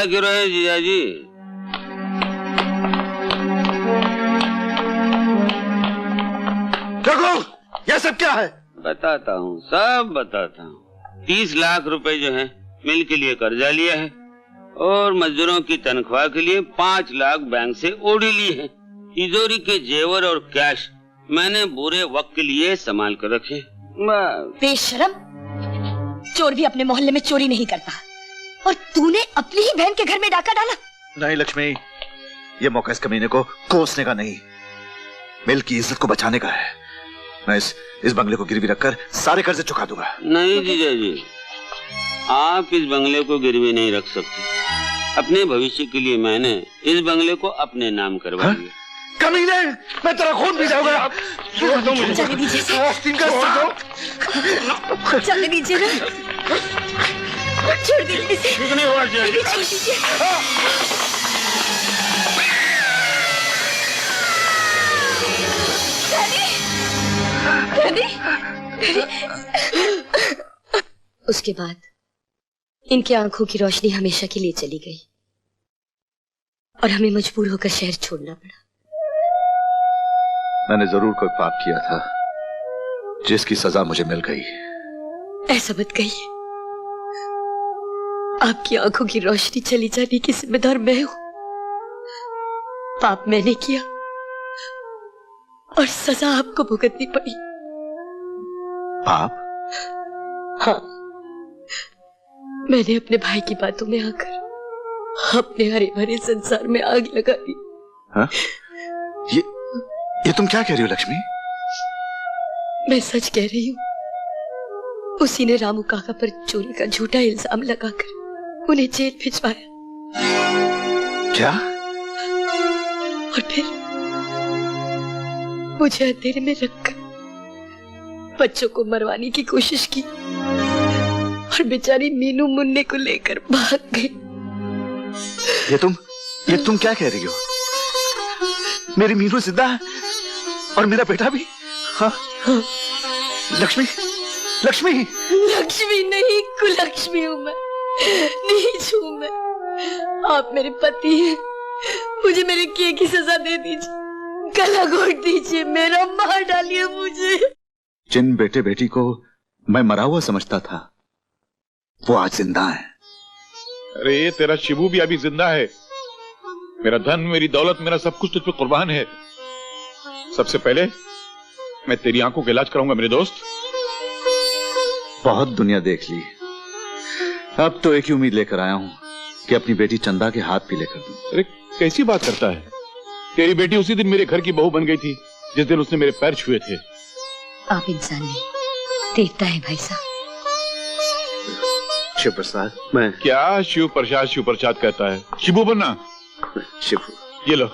चिल्ला क्यों रहे जीजा जी? देखो यह सब क्या है? बताता हूँ, सब बताता हूँ। 30 लाख रुपए जो है मिल के लिए कर्जा लिया है और मजदूरों की तनख्वाह के लिए 5 लाख बैंक से ओढ़ी ली है। तिजोरी के जेवर और कैश मैंने बुरे वक्त के लिए संभाल कर रखे। बेशरम, चोर भी अपने मोहल्ले में चोरी नहीं करता और तूने अपनी ही बहन के घर में डाका डाला। नहीं लक्ष्मी, ये मौका इस कमीने को कोसने का नहीं, मिल की इज्जत को बचाने का है। मैं इस बंगले को गिरवी रखकर सारे कर्जे चुका दूंगा। नहीं जीजा जी, आप इस बंगले को गिरवी नहीं रख सकते। अपने भविष्य के लिए मैंने इस बंगले को अपने नाम करवा दिया। कमीने, मैं तेरा खून पी जाऊंगा। चलने दीजिए, चलने दीजिए ना, छोड़ दीजिए इसे। छोड़ दीजिए। उसके बाद इनकी आंखों की रोशनी हमेशा के लिए चली गई और हमें मजबूर होकर शहर छोड़ना पड़ा। मैंने जरूर कोई पाप किया था जिसकी सजा मुझे मिल गई। ऐसा मत कहिए, आपकी आंखों की रोशनी चली जाने की जिम्मेदार मैं हूं। पाप मैंने किया और सजा आपको भुगतनी पड़ी। पाप? हाँ, मैंने अपने भाई की बातों में आकर अपने हरे भरे संसार में आग लगा दी। हाँ? ये तुम क्या कह रही हो लक्ष्मी? मैं सच कह रही हूँ। उसी ने रामू काका पर चोरी का झूठा इल्जाम लगाकर उन्हें जेल भिजवाया। क्या? और फिर मुझे अंधेरे में रखकर बच्चों को मरवाने की कोशिश की और बेचारी मीनू मुन्ने को लेकर भाग गई। ये तुम क्या कह रही हो? मेरी मीनू जिंदा है और मेरा बेटा भी? हाँ? लक्ष्मी, लक्ष्मी, लक्ष्मी नहीं, कुलक्ष्मी हूँ मैं, नीच हूँ मैं। आप मेरे पति हैं, मुझे मेरे किए की सजा दे दीजिए, गला घोट दीजिए, मेरा मार डालिए मुझे। जिन बेटे बेटी को मैं मरा हुआ समझता था वो आज जिंदा है। अरे तेरा शिबू भी अभी जिंदा है। मेरा धन, मेरी दौलत, मेरा सब कुछ तुझ पे कुर्बान है। सबसे पहले मैं तेरी आंखों का इलाज कराऊंगा मेरे दोस्त। बहुत दुनिया देख ली, अब तो एक ही उम्मीद लेकर आया हूं कि अपनी बेटी चंदा के हाथ पीले कर दूं। अरे कैसी बात करता है? तेरी बेटी उसी दिन मेरे घर की बहू बन गई थी जिस दिन उसने मेरे पैर छुए थे। आप इंसान नहीं, देवता है भाई साहब। शिव प्रसाद, मैं क्या शिव प्रसाद कहता है? शिबू बनना। शिबू, ये लो,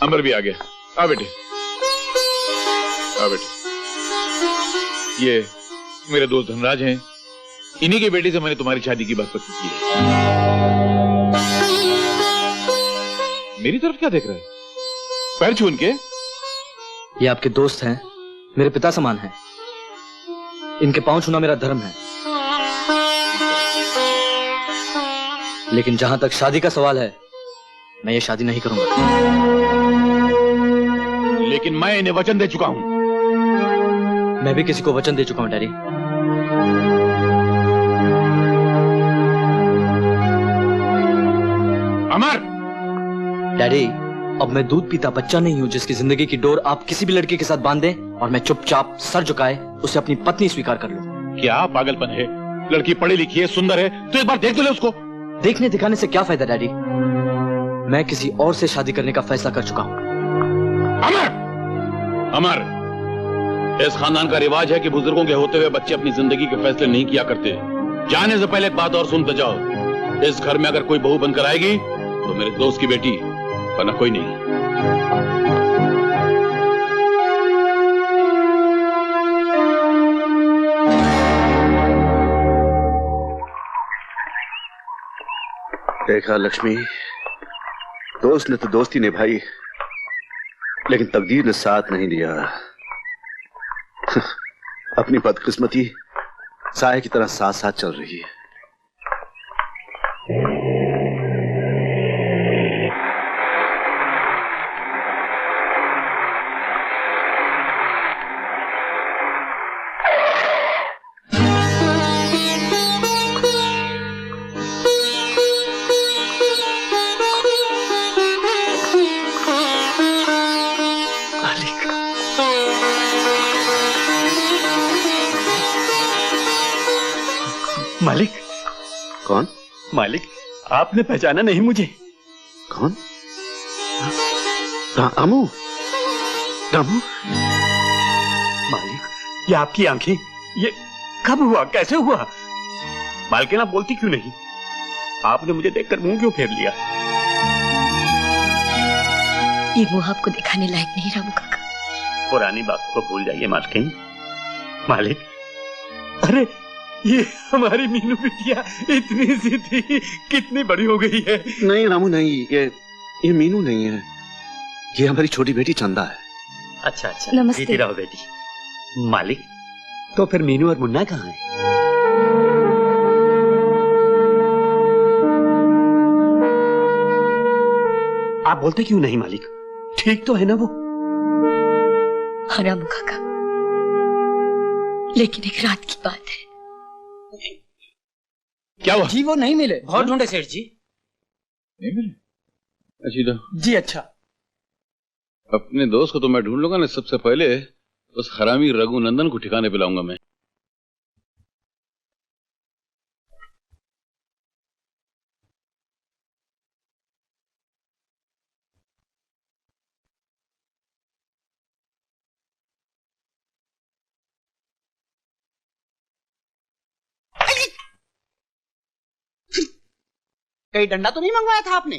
अमर भी आ गया। आ बेटे, आ बेटे। ये मेरे दोस्त धनराज हैं, इन्हीं के बेटे से मैंने तुम्हारी शादी की बात पक्की की है। मेरी तरफ क्या देख रहा है? पैर छू उनके। ये आपके दोस्त हैं, मेरे पिता समान हैं। इनके पांव छूना मेरा धर्म है, लेकिन जहां तक शादी का सवाल है, मैं ये शादी नहीं करूंगा। लेकिन मैं इन्हें वचन दे चुका हूं। मैं भी किसी को वचन दे चुका हूं डैडी। अमर! डैडी, अब मैं दूध पीता बच्चा नहीं हूं जिसकी जिंदगी की डोर आप किसी भी लड़के के साथ बांध दें और मैं चुपचाप सर झुकाए उसे अपनी पत्नी स्वीकार कर लूं। क्या पागलपन है? लड़की पढ़ी लिखी है, सुंदर है, तो एक बार देख तो ले उसको। देखने दिखाने से क्या फायदा डैडी? मैं किसी और से शादी करने का फैसला कर चुका हूं। अमर! अमर, इस खानदान का रिवाज है कि बुजुर्गों के होते हुए बच्चे अपनी जिंदगी के फैसले नहीं किया करते। जाने से पहले एक बात और सुनते जाओ, इस घर में अगर कोई बहू बनकर आएगी तो मेरे दोस्त की बेटी, वरना कोई नहीं। देखा लक्ष्मी, दोस्त ने तो दोस्ती निभाई, लेकिन तकदीर ने साथ नहीं दिया। अपनी बदकिस्मती साए की तरह साथ साथ चल रही है। मालिक। कौन? मालिक, आपने पहचाना नहीं मुझे? कौन? रामू? रामू? मालिक, ये आपकी आंखें, ये कब हुआ, कैसे हुआ? मालकिन आप बोलती क्यों नहीं? आपने मुझे देखकर मुंह क्यों फेर लिया? ये मुंह आपको दिखाने लायक नहीं रामू काका। पुरानी बातों को भूल जाइए मालकिन। मालिक, अरे ये हमारी मीनू बिटिया इतनी सी थी, कितनी बड़ी हो गई है। नहीं रामू नहीं, ये मीनू नहीं है, ये हमारी छोटी बेटी चंदा है। अच्छा अच्छा, नमस्ते। जीती रहो बेटी। मालिक, तो फिर मीनू और मुन्ना कहाँ हैं? आप बोलते क्यों नहीं मालिक? ठीक तो है ना वो? हाँ रामू काका, लेकिन एक रात की बात है। क्या हुआ? जी वो नहीं मिले, बहुत ढूंढे सेठ जी। नहीं मिले? अच्छा जी अच्छा। अपने दोस्त को तो मैं ढूंढ लूंगा ना, सबसे पहले उस हरामी रघुनंदन को ठिकाने पे लाऊंगा मैं। कहीं डंडा तो नहीं मंगवाया था आपने?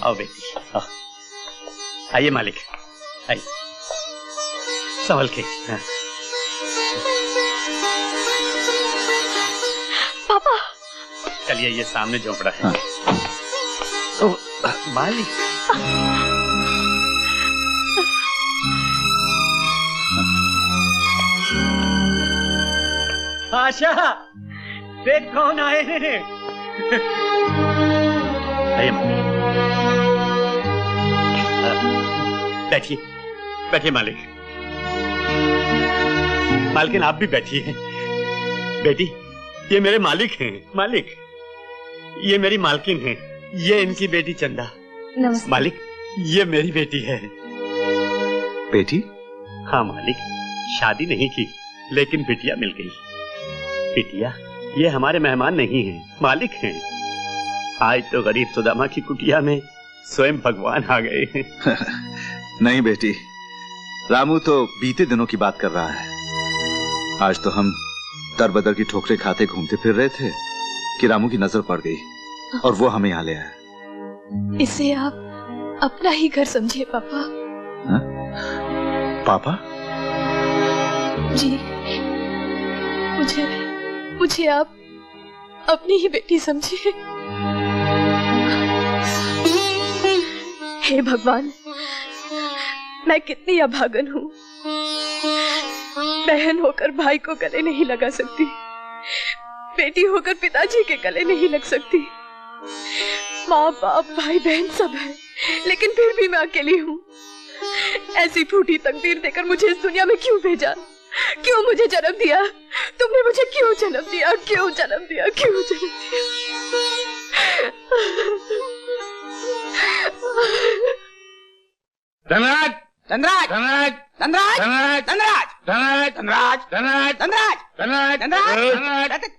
आओ बेटी, आओ। आइए मालिक, आइए, संभल के। हाँ। पापा। चलिए, ये सामने झोंपड़ा है। हाँ। मालिक, आशा, देख कौन आए हैं। आइए मालिक, बैठिए, बैठिए मालिक। मालकिन आप भी बैठिए। बेटी, ये मेरे मालिक हैं। मालिक, ये मेरी मालकिन हैं। ये इनकी बेटी चंदा। नमस्ते। मालिक, ये मेरी बेटी है। बेटी? हाँ मालिक, शादी नहीं की, लेकिन बिटिया मिल गई। बिटिया, ये हमारे मेहमान नहीं हैं, मालिक हैं। आज तो गरीब सुदामा की कुटिया में स्वयं भगवान आ गए हैं। नहीं बेटी, रामू तो बीते दिनों की बात कर रहा है। आज तो हम दर बदर की ठोकरें खाते घूमते फिर रहे थे कि रामू की नजर पड़ गई और वो हमें यहाँ ले आया। इसे आप अपना ही घर समझिए पापा। हा? पापा? जी, मुझे आप अपनी ही बेटी समझिए। हे भगवान, मैं कितनी अभागन हूँ। बहन होकर भाई को गले नहीं लगा सकती, बेटी होकर पिताजी के गले नहीं लग सकती। माँ बाप भाई बहन सब है, लेकिन फिर भी मैं अकेली हूँ। ऐसी फूटी तकदीर देकर मुझे इस दुनिया में क्यों भेजा? क्यों मुझे जन्म दिया? तुमने मुझे क्यों जन्म दिया? क्यों जन्म दिया? क्यों जन्म दिया? धनराज, धनराज, धनराज, धनराज, धनराज, धनराज, धनराज, धनराज, धनराज, धनराज, धनराज, धनराज, धनराज।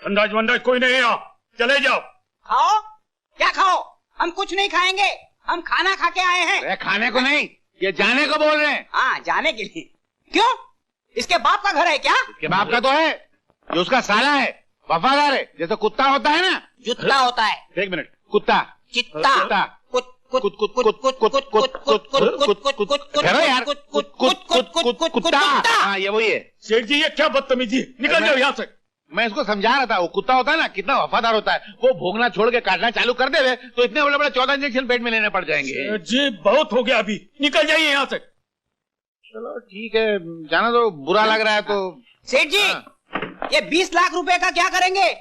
अंदाज वंदाज कोई नहीं है, चले जाओ। खाओ, क्या खाओ? हम कुछ नहीं खाएंगे, हम खाना खा के आए हैं। अरे खाने को नहीं, ये जाने को बोल रहे हैं। हाँ, जाने के लिए। क्यों? इसके बाप का घर है क्या? इसके बाप का तो है, जो उसका साला है, वफादार है, जैसे कुत्ता होता है ना। जुत्ता होता है। एक मिनट, कुत्ता, चित्ता, कुत्ता, कुत कुत कुत कुत कुत कुत कुत कुत कुत कुत कुत ठहरो यार, कुत्ता। हाँ, ये वही है। सेठ जी, ये क्या बदतमीजी, निकल जाओ यहाँ से। मैं इसको समझा रहा था, वो कुत्ता होता है ना, कितना वफादार होता है। वो भोगना छोड़ के काटना चालू कर दे तो इतने बड़े बड़े 14 इंजेक्शन पेट में लेने पड़ जाएंगे। जी, बहुत हो गया, अभी निकल जाइए यहाँ से। चलो ठीक है, जाना तो बुरा लग रहा है तो। सेठ जी, ये 20 लाख रुपए का क्या करेंगे?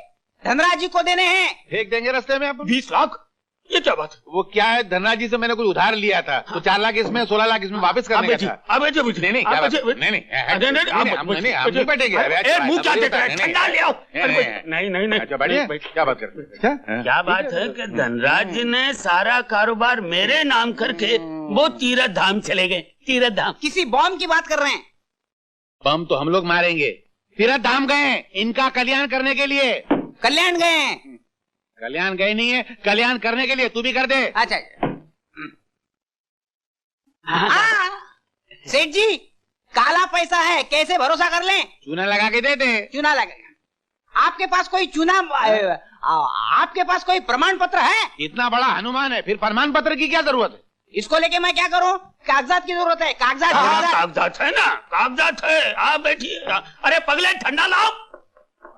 धनराज जी को देने हैं। फेंक देंगे रास्ते में आप। 20 लाख? ये क्या बात? वो क्या है, धनराज जी से मैंने कुछ उधार लिया था, तो 4 लाख इसमें 16 लाख इसमें वापस करने का था। अब नहीं नहीं क्या बात? नहीं हम नहीं बैठेंगे। मुंह क्या देख रहा है? ठंडा ले आओ। नहीं अच्छा बैठिए, क्या बात कर? क्या बात है कि धनराज जी ने सारा कारोबार मेरे नाम करके वो तीरथ धाम चले गए। तीरथ धाम किसी बॉम्ब की बात कर रहे हैं? बम तो हम लोग मारेंगे। तीरथ धाम गए इनका कल्याण करने के लिए। कल्याण गए हैं? कल्याण गए नहीं है, कल्याण करने के लिए। तू भी कर दे। अच्छा सेठ जी, काला पैसा है, कैसे भरोसा कर लें? चूना लगा के दे दे। चूना लगा? आपके पास कोई चूना, आपके पास कोई प्रमाण पत्र है? इतना बड़ा हनुमान है, फिर प्रमाण पत्र की क्या जरूरत है? इसको लेके मैं क्या करूं? कागजात की जरूरत है। कागजात है ना, कागजात है। आप बैठिए। अरे पगले ठंडा लाओ।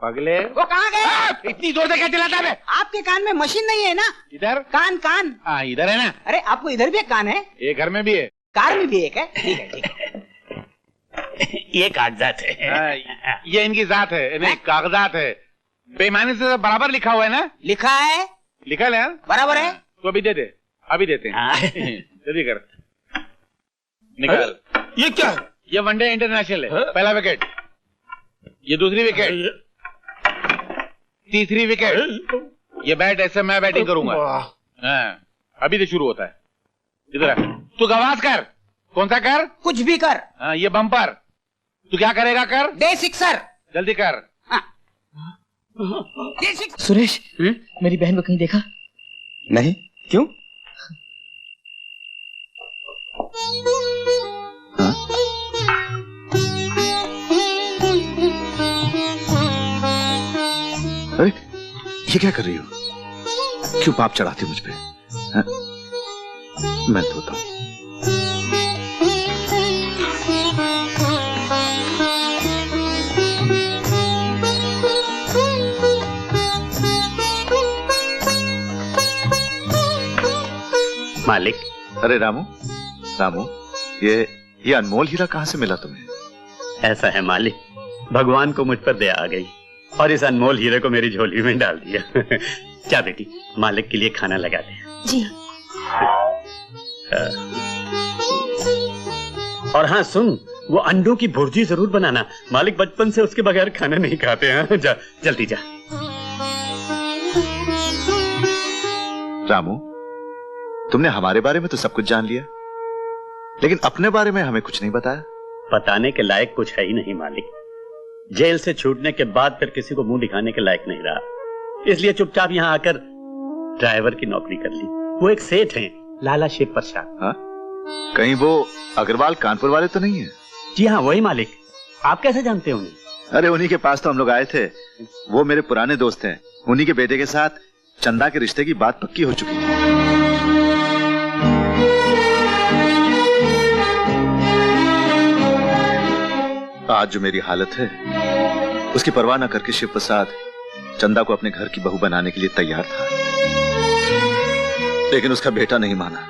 पगले वो कहाँ गए? इतनी जोर से क्या चिल्लाता है? आपके कान में मशीन नहीं है ना? इधर कान कान। हाँ इधर है ना। अरे आपको इधर भी एक कान है? ये घर में भी है, कार में भी एक है। ठीक है ठीक है। ये कागजात है। ये इनकी जात है, नहीं कागजात है। बेईमानी से बराबर लिखा हुआ है ना? लिखा है, लिखा है बराबर है। तो अभी दे दे, अभी देते हैं। जल्दी कर, निकाल। ये क्या है? ये वनडे इंटरनेशनल है। पहला विकेट, ये दूसरी विकेट, तीसरी विकेट। ये बैट ऐसे मैं बैटिंग करूंगा। हाँ, अभी से शुरू होता है। इधर तू गवास कर। कौन सा कर? कुछ भी कर। हाँ, ये बम्पर। तू क्या करेगा? कर दे सिक्सर। जल्दी कर। दे सिक्सर। सुरेश, मेरी बहन को कहीं देखा? नहीं, क्यों? अरे ये क्या कर रही हो? क्यों पाप चढ़ाती हो मुझ पे? मैं धोता हूं। मालिक। अरे रामू, रामू, ये अनमोल हीरा कहाँ से मिला तुम्हें? ऐसा है मालिक, भगवान को मुझ पर दया आ गई और इस अनमोल हीरे को मेरी झोली में डाल दिया। क्या बेटी, मालिक के लिए खाना लगा दे। जी। और हाँ सुन, वो अंडों की भुर्जी जरूर बनाना। मालिक बचपन से उसके बगैर खाना नहीं खाते हैं। जा जल्दी जा। रामू, तुमने हमारे बारे में तो सब कुछ जान लिया, लेकिन अपने बारे में हमें कुछ नहीं बताया। बताने के लायक कुछ है ही नहीं मालिक। जेल से छूटने के बाद फिर किसी को मुंह दिखाने के लायक नहीं रहा, इसलिए चुपचाप यहाँ आकर ड्राइवर की नौकरी कर ली। वो एक सेठ हैं, लाला शिव प्रसाद। हाँ? कहीं वो अग्रवाल कानपुर वाले तो नहीं है? जी हाँ, वही मालिक। आप कैसे जानते हो उन्हें? अरे उन्हीं के पास तो हम लोग आए थे। वो मेरे पुराने दोस्त हैं। उन्हीं के बेटे के साथ चंदा के रिश्ते की बात पक्की हो चुकी थी। आज जो मेरी हालत है, उसकी परवाह न करके शिव प्रसाद चंदा को अपने घर की बहू बनाने के लिए तैयार था, लेकिन उसका बेटा नहीं माना।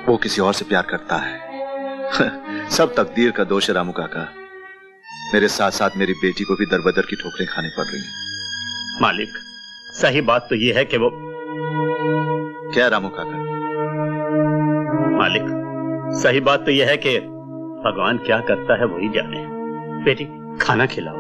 वो किसी और से प्यार करता है। सब तकदीर का दोष है रामू काका। मेरे साथ साथ मेरी बेटी को भी दरबदर की ठोकरें खानी पड़ रही हैं। मालिक, सही बात तो ये है कि वो... क्या रामू काका? मालिक, सही बात तो यह है कि भगवान क्या करता है वही जाने। बेटी, खाना खिलाओ।